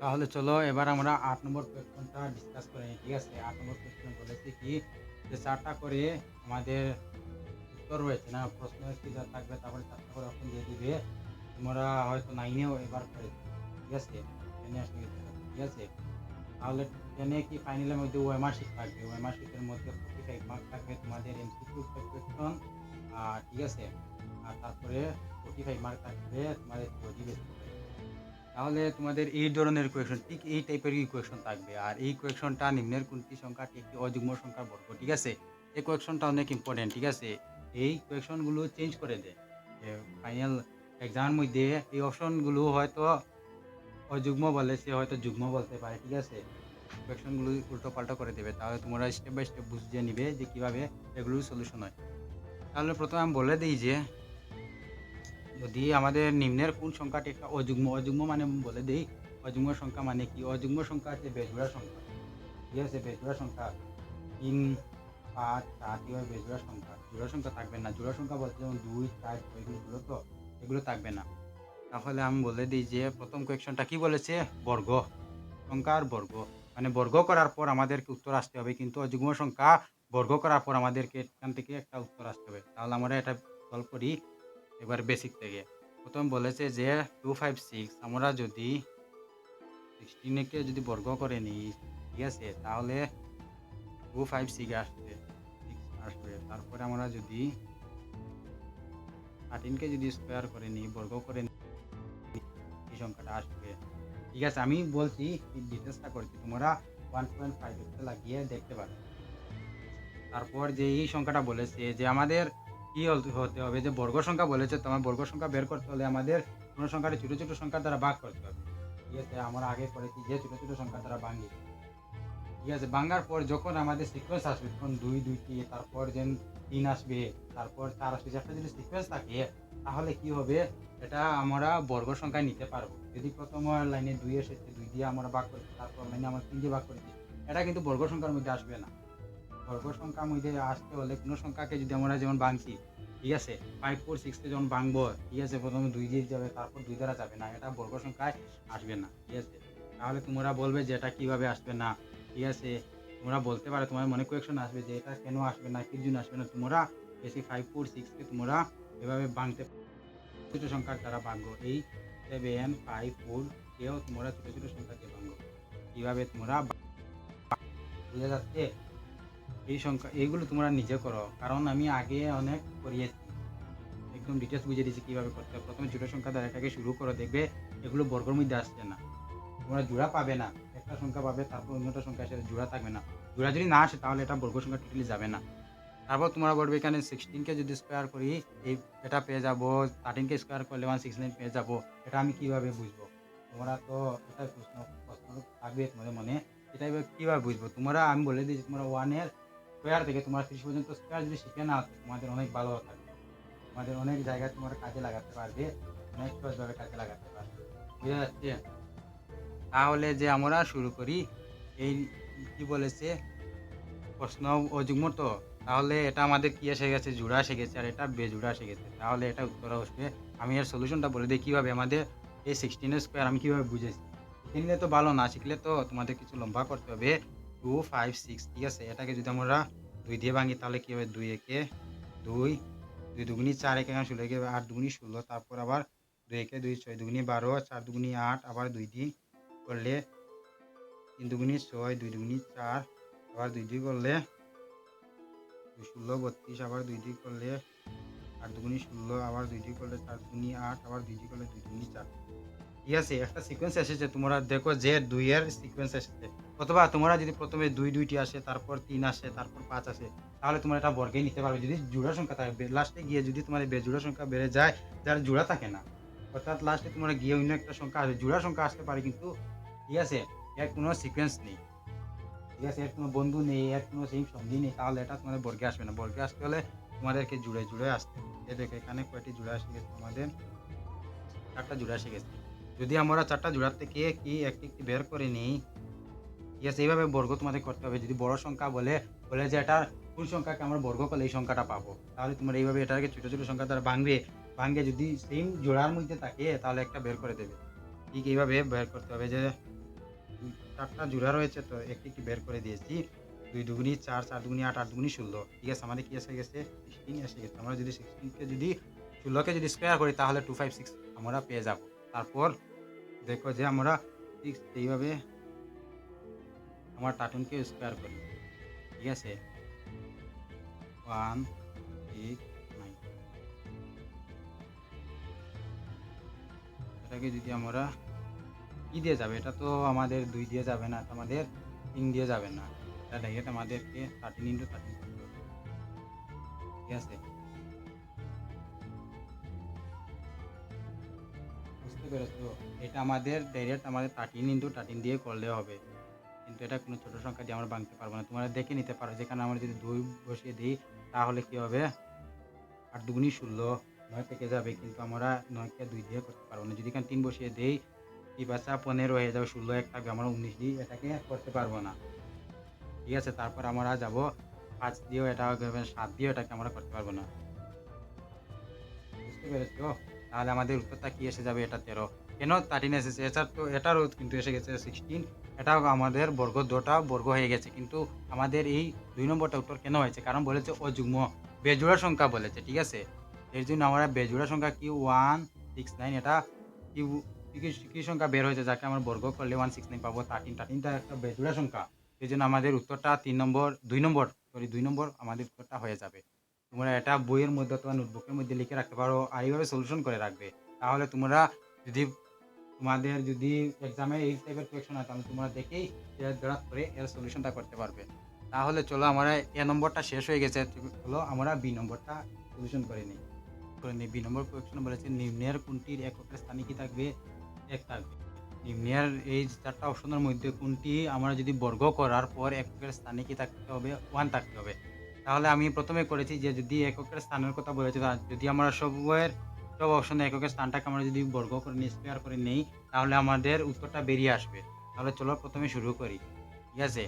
তাহলে চলো এবার আমরা 8 নম্বর কোয়েশ্চনটা ডিসকাস করে নিই। ঠিক আছে, 8 নম্বর কোয়েশ্চন বলেছে কি, যে 4টা করে আমাদের উত্তর রয়েছে না, প্রশ্ন সিধা থাকবে, তারপরে 4টা করে অপশন দিয়ে দিবে। তোমরা হয়তো 9এও এবার করেছো, ঠিক আছে, 10এ আসলে ঠিক আছে। তাহলে 10এ কি ফাইনালের মধ্যে ওএমআর শিট থাকবে, ওএমআর শিটের মধ্যে 45 মার্ক থাকবে তোমাদের এমসিকিউ কোয়েশ্চন, আর ঠিক আছে, আর তারপরে 45 মার্ক থাকবে তোমাদের থিওরি বেসিক। তাহলে তোমাদের এই ধরনের কোয়েকশন, ঠিক এই টাইপের ইকুয়েশন থাকবে, আর এই কোয়েকশনটা নিম্নের কোনটি সংখ্যাটি একটি অযুগ্ম সংখ্যার বর্গ। ঠিক আছে, এই কোয়েকশনটা অনেক ইম্পর্টেন্ট। ঠিক আছে, এই কোয়েকশনগুলো চেঞ্জ করে দেয় ফাইনাল এক্সামের মধ্যে। এই অপশনগুলো হয়তো অযুগ্ম বলে, সে হয়তো যুগ্ম বলতে পারে। ঠিক আছে, কোয়েকশনগুলো উল্টো পাল্টা করে দেবে, তাহলে তোমরা স্টেপ বাই স্টেপ বুঝিয়ে নিবে যে কীভাবে এগুলোর সলিউশন হয়। তাহলে প্রথমে আমি বলে দিই যে যদি আমাদের নিম্নের কোন সংখ্যাটি একটা অযুগ্ম, অযুগ্ম মানে বলে দিই, অযুগ্ম সংখ্যা মানে কি, অযুগ্ম সংখ্যা হচ্ছে বেজোড়া সংখ্যা। ঠিক আছে, বেজোড়া সংখ্যা 3 5 7 এভাবে বেজোড়া সংখ্যা, জোড়া সংখ্যা থাকবে না। জোড়া সংখ্যা বলতে যেমন 2 4 এগুলো, তো এগুলো থাকবে না। তাহলে আমি বলে দিই যে প্রথম কোয়েকশনটা কি বলেছে, বর্গ, সংখ্যার বর্গ, মানে বর্গ করার পর আমাদেরকে উত্তর আসতে হবে, কিন্তু অযুগ্ম সংখ্যা বর্গ করার পর আমাদেরকে এখান থেকে একটা উত্তর আসতে হবে। তাহলে আমরা এটা সলভ করি এবার বেসিক থেকে। প্রথম বলেছে যে 256, আমরা যদি 16কে যদি বর্গ করে নিই, ঠিক আছে, তাহলে 256 আসবে। তারপরে আমরা যদি 13কে যদি স্কোয়ার করে নিই, বর্গ করে নিই, এই সংখ্যাটা আসবে। ঠিক আছে, আমি বলছি ডিটেলসটা করছি, তোমরা 1.5 লাগিয়ে দেখতে পারো। তারপর যে এই সংখ্যাটা বলেছে যে আমাদের কি হতে হবে, যে বর্গ সংখ্যা বলেছে, তোমার বর্গ সংখ্যা বের করতে হলে আমাদের কোনো সংখ্যাটি ছোটো ছোটো সংখ্যা দ্বারা ভাগ করতে হবে। ঠিক আছে, আমরা আগে করেছি যে ছোটো ছোটো সংখ্যা দ্বারা ভাঙি। ঠিক আছে, ভাঙার পর যখন আমাদের সিকোয়েন্স আসবে, তখন 2 2টি, তারপর যেন 3 আসবে, তারপর 4 আসবে, একটা যদি সিকোয়েন্স থাকে, তাহলে কি হবে, এটা আমরা বর্গ সংখ্যায় নিতে পারবো। যদি প্রথম লাইনে 2 এসেছে, 2 দিয়ে আমরা ভাগ করেছি, তারপর লাইনে আমরা 3 দিয়ে ভাগ করেছি, এটা কিন্তু বর্গ সংখ্যার মধ্যে আসবে না। বর্গ সংখ্যার মধ্যে আসতে হলে কোনো সংখ্যাকে যদি আমরা যেমন ভাঙছি, ঠিক আছে? 5 4 6 কে যখন ভাঙবো, ঠিক আছে? প্রথমে 2 দিয়ে যাবে, তারপর 2 দ্বারা যাবে না। এটা বর্গ সংখ্যায় আসবে না। ঠিক আছে? তাহলে তোমরা বলবে যে এটা কিভাবে আসবে না? ঠিক আছে? তোমরা বলতে পারো, তোমার মনে কোয়েকশন আসবে যে এটা কেন আসবে না, কির জন্য আসবে না? তোমরা বেশি 5 4 6 কে তোমরা এভাবে ভাঙতে ছোট সংখ্যার দ্বারা ভাঙবো। এই 7 5 4 কেও তোমরা ছোট, ছোট সংখ্যাকে ভাঙবো। কিভাবে তোমরা বুঝা যাচ্ছে? এই সংখ্যা এইগুলো তোমরা নিজে করো। কারণ আমি আগে অনেক করিয়েছি। একদম ডিটেইলস বুঝিয়ে দিয়েছি কিভাবে করতে হয়। প্রথমে ছোট সংখ্যা দ্বারা এটাকে শুরু করো, দেখবে এগুলো বর্গের মধ্যে আসছে না। তোমরা জোড়া পাবে না। একটা সংখ্যা পাবে, তারপর অন্যটা সংখ্যার সাথে জোড়া থাকবে না। জোড়া যদি না আসে তাহলে এটা বর্গ সংখ্যা টোটালি যাবে না। তারপর তোমরা বলবে এখানে 16 কে যদি স্কোয়ার করি এই এটা পেয়ে যাবো, 13 কে স্কোয়ার করলে 169 পেয়ে যাবো। এটা আমি কিভাবে বুঝবো? তোমরা তো এটা প্রশ্ন প্রশ্ন থাকবে তোমাদের মনে। এটা এবার কিভাবে বুঝবো? তোমরা আমি বলে দিয়েছি, তোমরা 1 এর স্কোয়ার থেকে তোমরা 30 পর্যন্ত স্কোয়ার যদি শিখে নাও তোমাদের অনেক ভালো থাকবে। তোমাদের অনেক জায়গায় তোমরা কাজে লাগাতে পারবে, অনেক সহজভাবে কাজে লাগাতে পারবে। বুঝা যাচ্ছে? তাহলে যে আমরা শুরু করি, এই কি বলেছে প্রশ্ন ও যুগ্ম তো, তাহলে এটা আমাদের কি এসে গেছে? জোড়া এসে গেছে, আর এটা বেজোড়া এসে গেছে। তাহলে এটা উত্তর আসবে। আমি এর সলিউশনটা বলে দিই কিভাবে আমাদের এই 16 স্কোয়ার আমি কিভাবে বুঝেছি। শিখলে তো ভালো, না শিখলে তো তোমাদের কিছু লম্বা করতে হবে। 2 5 6, ঠিক আছে? এটাকে যদি আমরা 2 দিয়ে ভাঙি তাহলে কি হবে? 2 একে 2, 2 দুগুনি 4, একে 16, একে 8 দুগুনি 16, তারপর আবার 2 একে 2 6 দুগুনি 12, 4 দুগুনি 8, আবার 2 দিয়ে করলে 3 দুগুনি 6, 2 দুগুনি 4, আবার 2 দিয়ে করলে 16 32, আবার 2 দিয়ে করলে 8 দুগুনি 16, আবার 2 দিয়ে করলে 4 দুগুনি 8, আবার 2 দিয়ে করলে 2 দুগুনি 4। ঠিক আছে? একটা সিকোয়েন্স এসেছে, তোমরা দেখো যে 2 এর সিকোয়েন্স এসেছে। অথবা তোমরা যদি প্রথমে 2 2টি আসে, তারপর 3 আসে, তারপর 5 আসে, তাহলে তোমরা এটা বর্গে নিতে পারবে। যদি জোড়া সংখ্যা থাকে, লাস্টে গিয়ে যদি তোমার বেজোড়া সংখ্যা বেড়ে যায়, যার জোড়া থাকে না, অর্থাৎ লাস্টে তোমরা গিয়ে অন্য একটা সংখ্যা আসবে, জোড়া সংখ্যা আসতে পারে কিন্তু, ঠিক আছে? এর কোনো সিকোয়েন্স নেই। ঠিক আছে? এর কোনো বন্ধু নেই, এর কোনো সেই সঙ্গী নেই, তাহলে এটা তোমাদের বর্গে আসবে না। বর্গে আসতে হলে তোমাদেরকে জুড়ে, জুড়ে আসতে হবে। এই দেখো এখানে কয়টি জোড়া এসে গেছে আমাদের? 4 টা জোড়া এসে গেছে। যদি আমরা 4 টা জোড়ার থেকে কি একটি, একটি বের করে নিই, ঠিক আছে? এইভাবে বর্গ তোমাদের করতে হবে। যদি বড় সংখ্যা বলে, বলে যে এটা কোন সংখ্যাকে আমরা বর্গ করলে এই সংখ্যাটা পাবো, তাহলে তোমরা এইভাবে এটাকে ছোট, ছোট সংখ্যা দ্বারা ভাঙবে। ভাঙে যদি সেম জোড়ার মধ্যে থাকে তাহলে একটা বের করে দেবে। ঠিক এইভাবে বের করতে হবে যে 4 টা জোড়া রয়েছে, তো একটি, একটি বের করে দিয়েছি। 2 দুগুনি 4, 4 দুগুনি 8, 8 দুগুনি 16। ঠিক আছে? আমাদের কি এসে গেছে? 16 এসে গেছে। আমরা যদি 16 কে যদি 16 কে যদি স্কয়ার করি তাহলে 256 আমরা পেয়ে যাব। তারপর দেখো যে আমরা ঠিক এইভাবে আমার 13 কে স্কয়ার করি। ঠিক আছে? 1 6 9, এটাকে যদি আমরা কি দিয়ে যাবে? এটা তো আমাদের 2 দিয়ে যাবে না, এটা আমাদের 3 দিয়ে যাবে না। এটা ডাইরেক্ট আমাদেরকে 13 * 13 করতে হবে। ঠিক আছে? বুঝতে পেরেছো? এটা আমাদের ডাইরেক্ট আমাদের 13 * 13 দিয়ে করলে হবে। কিন্তু এটা কোনো ছোট সংখ্যা দিয়ে আমরা ভাঙতে পারবো না। তোমরা দেখে নিতে পারো, যেখানে আমরা যদি 2 বসিয়ে দিই তাহলে কি হবে? 8 দুগুনি 16, 9 থেকে যাবে, কিন্তু আমরা 9 কে 2 দিয়ে করতে পারবো না। যদি এখানে 3 বসিয়ে দেই, 3 5 15 হয়ে যাবে, 16 1 থাকবে, আমরা 19 দিয়ে এটাকে করতে পারবো না। ঠিক আছে? তারপর আমরা যাব 5 দিয়েও এটা হবে, 7 দিয়েও এটাকে আমরা করতে পারবো না। বুঝতে পেরেছো? তাহলে আমাদের উত্তরটা কি এসে যাবে? এটা 13। কেন 13 এসেছে? এছাড়া তো এটারও কিন্তু এসে গেছে 16। এটাও আমাদের বর্গ, দুটা বর্গ হয়ে গেছে। কিন্তু আমাদের এই 2 নম্বরটা উত্তর কেন হয়েছে? কারণ বলেছে অযুগ্ম বেজোড়া সংখ্যা বলেছে। ঠিক আছে? এর জন্য আমরা বেজোড়া সংখ্যা কি 169, এটা কি কি সংখ্যা বের হয়েছে যাকে আমরা বর্গ করলে 169 পাবো। 13 টা একটা বেজোড়া সংখ্যা। সেজন্য আমাদের উত্তরটা 3 নম্বর 2 নম্বর, সরি 2 নম্বর আমাদের উত্তরটা হয়ে যাবে। তোমরা এটা বইয়ের মধ্যে অথবা নোটবুকের মধ্যে লিখে রাখতে পারো, আর এইভাবে সলিউশন করে রাখবে। তাহলে তোমরা যদি তোমাদের যদি এক্সামে এই টাইপের কোয়েশ্চন হয় তাহলে তোমরা দেখেই ধরাত করে এর সলিউশনটা করতে পারবে। তাহলে চলো আমরা এ নম্বরটা শেষ হয়ে গেছে, চলো আমরা বি নম্বরটা সলিউশন করে নিই। বি নম্বর কোয়েশ্চন বলেছে নিম্নের কোনটির এককের স্থানে কি থাকবে? 1 থাকবে। নিম্নের এই 4টা অপশনের মধ্যে কোনটি আমরা যদি বর্গ করার পর এককের স্থানে কি থাকতে হবে? 1 থাকতে হবে। তাহলে আমি প্রথমে করেছি যে যদি এককের স্থানের কথা বলেছে, যদি আমরা সব অপশনে এককের স্থানটাকে আমরা যদি বর্গ করে নিই, স্কয়ার করে নেই, তাহলে আমাদের উত্তরটা বেরিয়ে আসবে। তাহলে চলো প্রথমে শুরু করি। ঠিক আছে?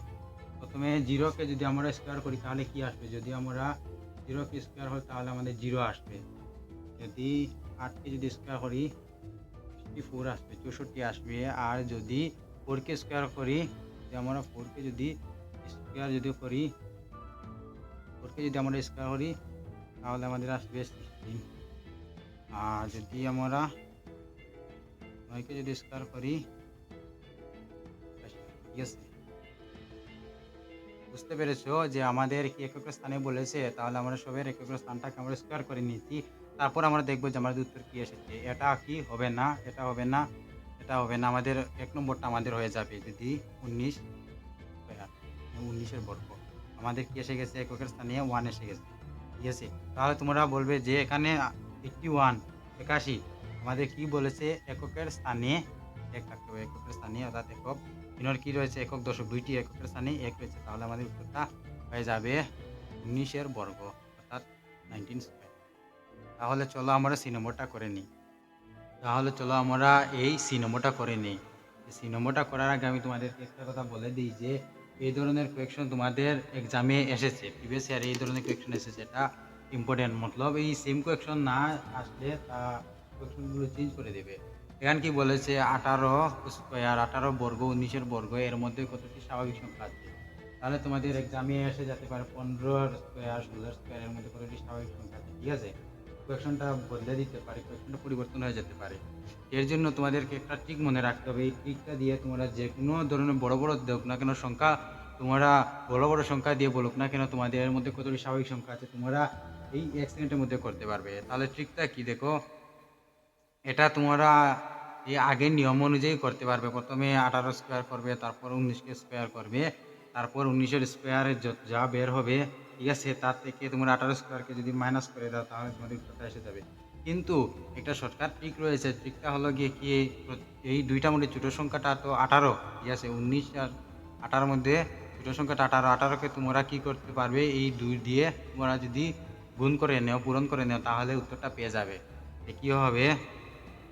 প্রথমে 0 কে যদি আমরা স্কয়ার করি তাহলে কি আসবে? যদি আমরা জিরো কে স্কোয়ার হয় তাহলে আমাদের জিরো আসবে। যদি 8কে যদি স্কোয়ার করি 64 আসবে, 64 আসবে। আর যদি 4কে স্কোয়ার করি, যে আমরা 4কে যদি স্কোয়ার যদি করি 4কে যদি আমরা স্কোয়ার করি তাহলে আমাদের আসবে 16। আর যদি আমরা 9কে যদি স্কোয়ার করি, ঠিক আছে, বুঝতে পেরেছো যে আমাদের কি একক স্থানে বলেছে, তাহলে আমরা সবের একক স্থানটাকে আমরা স্কোয়ার করে নিয়েছি। তারপর আমরা দেখবো যে আমাদের উত্তর কি এসেছে। এটা কি হবে না, এটা হবে না, এটা হবে না, আমাদের 1 নম্বরটা আমাদের হয়ে যাবে যদি 19 স্কোয়ার, 19-এর বর্গ। আমাদের কি এসে গেছে, এককের স্থানে 1 এসে গেছে, ঠিক আছে। তাহলে তোমরা বলবে যে এখানে 81 81 আমাদের কি বলেছে, এককের স্থানে 1 থাকতে হবে, এককের স্থানে অর্থাৎ একক চিহ্নর কি রয়েছে, একক দশক, দুইটি এককের স্থানে 1 রয়েছে। তাহলে আমাদের উত্তরটা হয়ে যাবে 19-এর বর্গ অর্থাৎ 19 স্কোয়ার। তাহলে চলো আমরা সি নম্বরটা করে নিই। তাহলে চলো আমরা এই সি নম্বরটা করে নিই। সি নম্বরটা করার আগে আমি তোমাদেরকে একটা কথা বলে দিই যে এই ধরনের কোয়েকশন তোমাদের এক্সামে এসেছে, প্রিভিয়াস ইয়ারে এই ধরনের কোয়েকশন এসেছে। এটা ইম্পর্টেন্ট, মতলব এই সেম কোয়েকশন না আসলে তা কোয়েকশনগুলো চেঞ্জ করে দেবে। এখানে কি বলেছে, 18 স্কোয়ার, 18 বর্গ, 19-এর বর্গ, এর মধ্যে কতটি স্বাভাবিক সংখ্যা আছে। তাহলে তোমাদের এক্সামে এসে যেতে পারে 15 স্কোয়ার, 16 স্কোয়ার, এর মধ্যে কতটি স্বাভাবিক সংখ্যা আছে, ঠিক আছে। কোয়েকশনটা বদলে দিতে পারে, কোয়েকশনটা পরিবর্তন হয়ে যেতে পারে। এর জন্য তোমাদেরকে একটা ট্রিক মনে রাখতে হবে। এই ট্রিকটা দিয়ে তোমরা যে কোনো ধরনের বড় বড় দেখ না কেন সংখ্যা, তোমরা বড় বড় সংখ্যা দিয়ে বলুক না কেন তোমাদের এর মধ্যে কতটি স্বাভাবিক সংখ্যা আছে, তোমরা এই 1 সেকেন্ডের মধ্যে করতে পারবে। তাহলে ট্রিকটা কি দেখো, এটা তোমরা এই আগের নিয়ম অনুযায়ী করতে পারবে। প্রথমে 18 স্কোয়ার করবে, তারপর 19কে স্কোয়ার করবে, তারপর 19-এর স্কোয়ারে যা বের হবে, ঠিক আছে, তার থেকে তোমরা 18 স্কোয়ারকে যদি মাইনাস করে দাও তাহলে তোমাদের উত্তরটা এসে যাবে। কিন্তু একটা শর্টকাট ট্রিক রয়েছে, ট্রিকটা হলো গিয়ে কি, এই দুইটার মধ্যে ছোটো সংখ্যাটা তো 18, ঠিক আছে, 19 আর 18-র মধ্যে ছোটো সংখ্যাটা 18, 18কে তোমরা কি করতে পারবে, এই 2 দিয়ে তোমরা যদি গুণ করে নেও, পূরণ করে নেও, তাহলে উত্তরটা পেয়ে যাবে। কী হবে,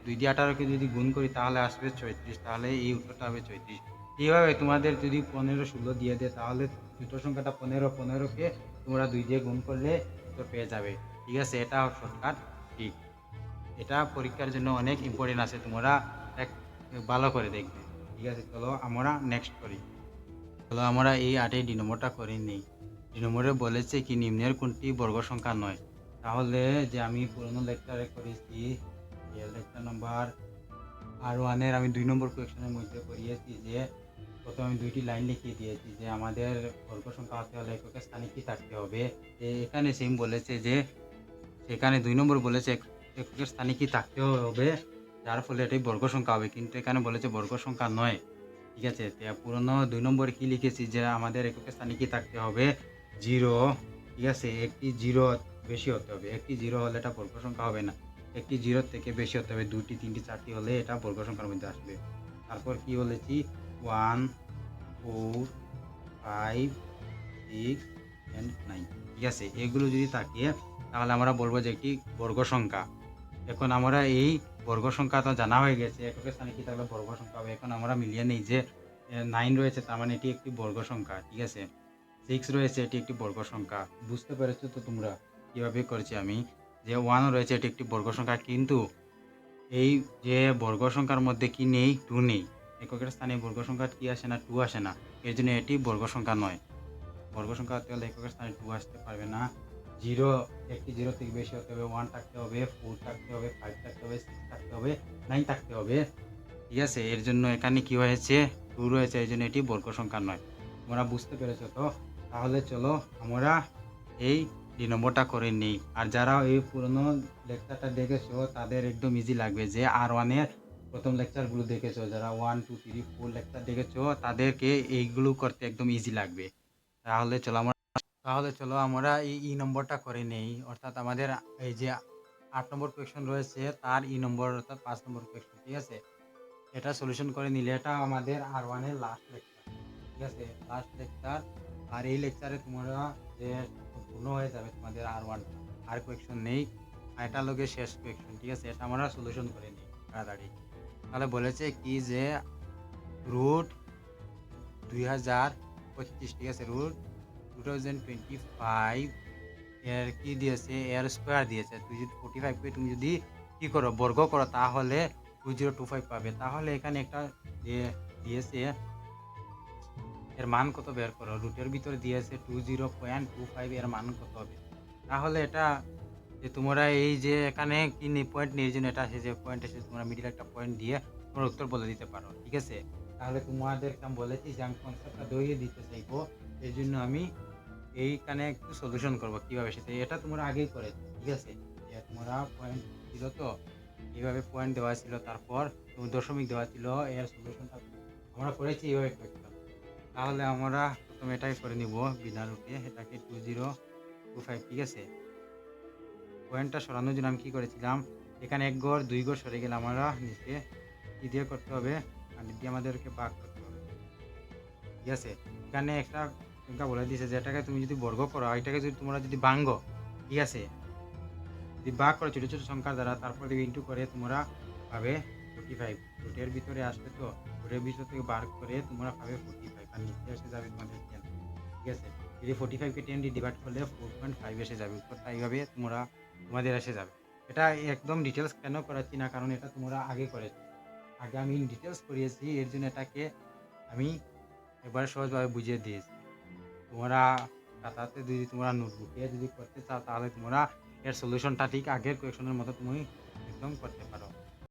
2 দিয়ে 18কে যদি গুণ করি তাহলে আসবে 34, তাহলে এই উত্তরটা হবে 34। এইভাবে তোমাদের যদি 15 16 দিয়ে দেয় তাহলে ছোটো সংখ্যাটা 15, 15কে তোমরা 2 দিয়ে গুণ করলে উত্তর পেয়ে যাবে, ঠিক আছে। এটা শর্টকাট ঠিক, এটা পরীক্ষার জন্য অনেক ইম্পর্টেন্ট আছে, তোমরা এক ভালো করে দেখবে, ঠিক আছে। চলো আমরা নেক্সট করি। চলো আমরা এই 8 ডি নম্বরটা করে নিই। ডি নম্বরে বলেছে কি, নিম্নের কোনটি বর্গ সংখ্যা নয়। তাহলে যে আমি পুরনো লেকচারে করেছি, লেকচার নাম্বার R1-এর আমি 2 নম্বর কোয়েকশনের মধ্যে করিয়েছি যে প্রথমে আমি 2টি লাইন লিখিয়ে দিয়েছি যে আমাদের বর্গ সংখ্যা হতে হলে এককের স্থানে কি থাকতে হবে। এখানে সেম বলেছে যে সেখানে 2 নম্বর বলেছে এককের স্থানে কি থাকতে হবে, যার ফলে এটাই বর্গ সংখ্যা হবে, কিন্তু এখানে বলেছে বর্গ সংখ্যা নয়, ঠিক আছে। পুরনো 2 নম্বরে কি লিখেছি যে আমাদের এককের স্থানে কি থাকতে হবে, 0, ঠিক আছে, একটি 0 বেশি হতে হবে, একটি 0 হলে এটা বর্গ সংখ্যা হবে না, একটি 0 থেকে বেশি হতে হবে, 2টি 3টি 4টি হলে এটা বর্গ সংখ্যার মধ্যে আসবে। তারপর কি বলেছি, 1 4 5 6 and 9, ঠিক আছে, এগুলো যদি থাকে তাহলে আমরা বলবো যে একটি বর্গ সংখ্যা। এখন আমরা এই বর্গ সংখ্যা তো জানা হয়ে গেছে, এককের স্থানে কি থাকলে বর্গ সংখ্যা হবে। এখন আমরা মিলিয়ে নিই যে 9 রয়েছে, তার মানে এটি একটি বর্গ সংখ্যা, ঠিক আছে। 6 রয়েছে, এটি একটি বর্গ সংখ্যা। বুঝতে পেরেছো তো তোমরা কীভাবে করেছি আমি, যে 1 রয়েছে, এটি একটি বর্গ সংখ্যা, কিন্তু এই যে বর্গ সংখ্যার মধ্যে কি নেই, 2 নেই। এককের স্থানে বর্গ সংখ্যা কি আসে না, 2 আসে না, এর জন্য এটি বর্গ সংখ্যা নয়। বর্গ সংখ্যা হতে হলে এককের স্থানে 2 আসতে পারবে না। 0, একটি 0 থেকে বেশি হতে হবে, 1 থাকতে হবে, 4 থাকতে হবে, 5 থাকতে হবে, 6 থাকতে হবে, 9 থাকতে হবে, ঠিক আছে। এর জন্য এখানে কি হয়েছে, 2 রয়েছে, এই জন্য এটি বর্গ সংখ্যা নয়। তোমরা বুঝতে পেরেছো তো। তাহলে চলো আমরা এই 2 নম্বরটা করে নিই। আর যারা এই পুরনো লেকচারটা দেখেছো তাদের একদম ইজি লাগবে, যে R1-এর প্রথম লেকচারগুলো দেখেছো, যারা 1 2 3 4 লেকচার দেখেছো তাদেরকে এইগুলো করতে একদম ইজি লাগবে। তাহলে চলো আমরা এই নম্বরটা করে নেই, অর্থাৎ আমাদের এই যে 8 নম্বর কোয়েকশন রয়েছে তার নম্বর অর্থাৎ 5 নম্বর কোয়েকশন, ঠিক আছে। এটা সলিউশন করে নিলে এটা আমাদের R1-এর লাস্ট লেকচার, ঠিক আছে, লাস্ট লেকচার। আর এই লেকচারে তোমরা যে সম্পূর্ণ হয়ে যাবে তোমাদের R1, আর কোয়েকশন নেই, আর এটা লোকে শেষ কোয়েকশন, ঠিক আছে। এটা আমরা সলিউশন করে নিই তাড়াতাড়ি। তাহলে বলেছে কি যে রুট 2025, ঠিক আছে, রুট 2025 এর কি দিয়েছে, এর স্কোয়ার দিয়েছে। তুই যদি 45 কে তুমি যদি কি করো, বর্গ করো, তাহলে 2025 পাবে। তাহলে এখানে একটা দিয়েছে, এর মান কত বের করো। রুটের ভিতরে দিয়েছে 20.25, এর মান কত হবে। তাহলে এটা যে তোমরা এই যে এখানে কি পয়েন্ট নির্জন এটা আছে, যে পয়েন্ট এসে তোমরা মিডিল একটা পয়েন্ট দিয়ে তোমরা উত্তর বলে দিতে পারো, ঠিক আছে। তাহলে তোমাদেরকে আমি বলেছি যে আমি কনসেপ্টটা ধরিয়ে দিতে চাইবো, এই জন্য আমি এইখানে একটু সলিউশন করবো কিভাবে সেটা, এটা তোমরা আগেই করেছো, ঠিক আছে। যে তোমরা পয়েন্ট ছিল তো, এইভাবে পয়েন্ট দেওয়া ছিল, তারপর দশমিক দেওয়া ছিল, এর সলিউশনটা আমরা করেছি এইভাবে করতাম। তাহলে আমরা প্রথমে এটাই করে নিব, বিনা রুটে এটাকে 2025, ঠিক আছে। পয়েন্টটা সরানোর জন্য আমি কি করেছিলাম, এখানে 1 ঘর 2 ঘর সরে গেলে আমরা নিচে কি দিয়ে করতে হবে, আর দিয়ে আমাদেরকে ভাগ করতে হবে, ঠিক আছে। এখানে একটা সংখ্যা বলে দিয়েছে, যেটাকে তুমি যদি বর্গ করো, এটাকে যদি তোমরা যদি ভাঙ্গো, ঠিক আছে, যদি ভাগ করো ছোট ছোট সংখ্যার দ্বারা, তারপর দিকে ইন্টু করে তোমরা পাবে 45। রুটের ভিতরে আসবে তো, রুটের ভিতর থেকে বার করে তোমরা পাবে 45, আর নিচে এসে যাবে তোমাদের 10, ঠিক আছে। যদি 45 কে 10 দিয়ে ডিভাইড করলে 4.5 এসে যাবে উত্তরটা, এইভাবে তোমরা তোমাদের এসে যাবে। এটা একদম ডিটেলস কেন করাচ্ছি না, কারণ এটা তোমরা আগে করেছো, আগে আমি ইন ডিটেলস করিয়েছি, এর জন্য এটাকে আমি একবার সহজভাবে বুঝিয়ে দিয়েছি। তোমরা খাতাতে যদি তোমরা নোটবুকে যদি করতে চাও, তাহলে তোমরা এর সলিউশনটা ঠিক আগের কোয়েশনের মতো তুমি একদম করতে পারো।